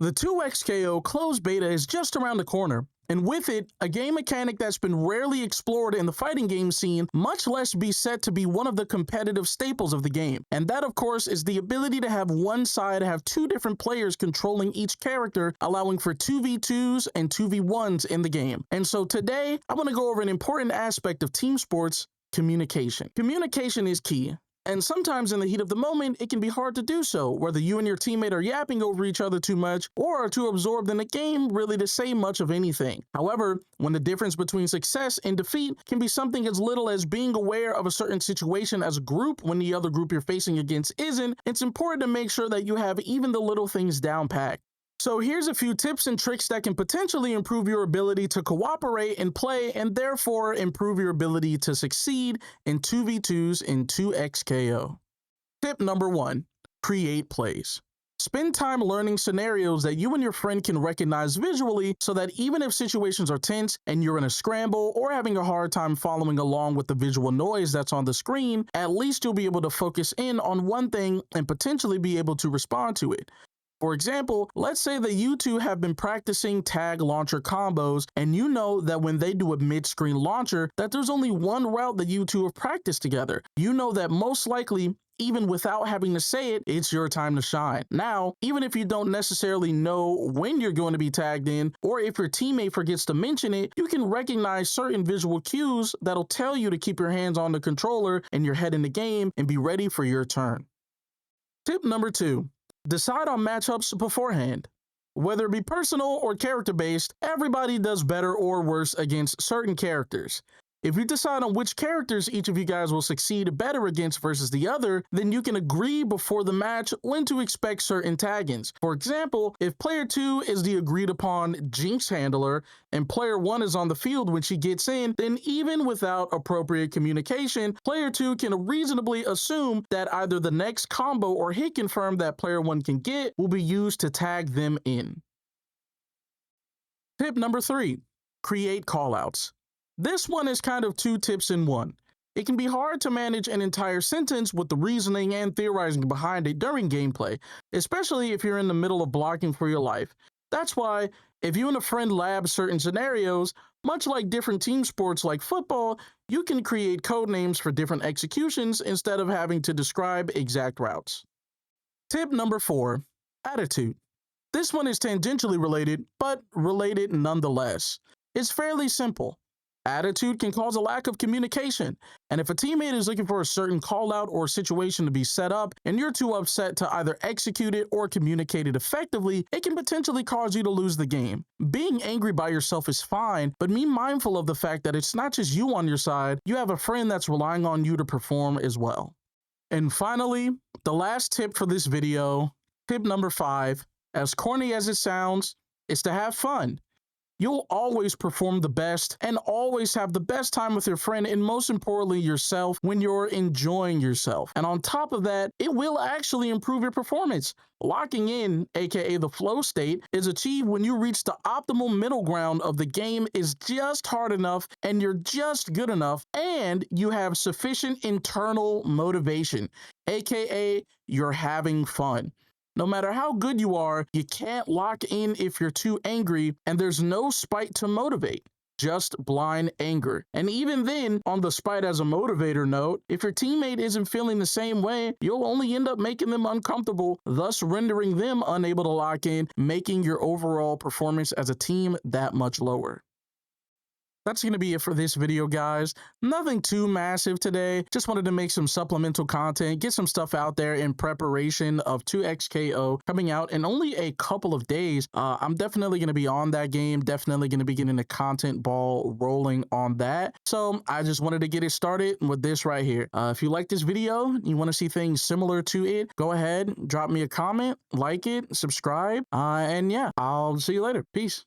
The 2XKO closed beta is just around the corner, and with it, a game mechanic that's been rarely explored in the fighting game scene, much less be set to be one of the competitive staples of the game. And that, of course, is the ability to have one side have two different players controlling each character, allowing for 2v2s and 2v1s in the game. And so today, I want to go over an important aspect of team sports: communication. Communication is key. And sometimes in the heat of the moment, it can be hard to do so, whether you and your teammate are yapping over each other too much or are too absorbed in the game really to say much of anything. However, when the difference between success and defeat can be something as little as being aware of a certain situation as a group when the other group you're facing against isn't, it's important to make sure that you have even the little things down packed. So here's a few tips and tricks that can potentially improve your ability to cooperate and play, and therefore improve your ability to succeed in 2v2s in 2XKO. Tip number 1, create plays. Spend time learning scenarios that you and your friend can recognize visually so that even if situations are tense and you're in a scramble or having a hard time following along with the visual noise that's on the screen, at least you'll be able to focus in on one thing and potentially be able to respond to it. For example, let's say that you two have been practicing tag launcher combos and you know that when they do a mid-screen launcher that there's only one route that you two have practiced together. You know that most likely, even without having to say it, it's your time to shine. Now, even if you don't necessarily know when you're going to be tagged in, or if your teammate forgets to mention it, you can recognize certain visual cues that'll tell you to keep your hands on the controller and your head in the game and be ready for your turn. Tip number 2. Decide on matchups beforehand. Whether it be personal or character-based, everybody does better or worse against certain characters. If you decide on which characters each of you guys will succeed better against versus the other, then you can agree before the match when to expect certain tag-ins. For example, if player 2 is the agreed upon Jinx handler and player 1 is on the field when she gets in, then even without appropriate communication, player 2 can reasonably assume that either the next combo or hit confirm that player 1 can get will be used to tag them in. Tip number 3, create callouts. This one is kind of 2 tips in one. It can be hard to manage an entire sentence with the reasoning and theorizing behind it during gameplay, especially if you're in the middle of blocking for your life. That's why, if you and a friend lab certain scenarios, much like different team sports like football, you can create code names for different executions instead of having to describe exact routes. Tip number 4, attitude. This one is tangentially related, but related nonetheless. It's fairly simple. Attitude can cause a lack of communication, and if a teammate is looking for a certain call-out or situation to be set up, and you're too upset to either execute it or communicate it effectively, it can potentially cause you to lose the game. Being angry by yourself is fine, but be mindful of the fact that it's not just you on your side, you have a friend that's relying on you to perform as well. And finally, the last tip for this video, tip number 5, as corny as it sounds, is to have fun. You'll always perform the best and always have the best time with your friend, and most importantly yourself, when you're enjoying yourself. And on top of that, it will actually improve your performance. Locking in, aka the flow state, is achieved when you reach the optimal middle ground of the game is just hard enough and you're just good enough and you have sufficient internal motivation, aka you're having fun. No matter how good you are, you can't lock in if you're too angry, and there's no spite to motivate, just blind anger. And even then, on the spite as a motivator note, if your teammate isn't feeling the same way, you'll only end up making them uncomfortable, thus rendering them unable to lock in, making your overall performance as a team that much lower. That's going to be it for this video, guys. Nothing too massive today. Just wanted to make some supplemental content, get some stuff out there in preparation of 2XKO coming out in only a couple of days. I'm definitely going to be on that game, definitely going to be getting the content ball rolling on that. So I just wanted to get it started with this right here. If you like this video, you want to see things similar to it, go ahead, drop me a comment, like it, subscribe, and yeah, I'll see you later. Peace.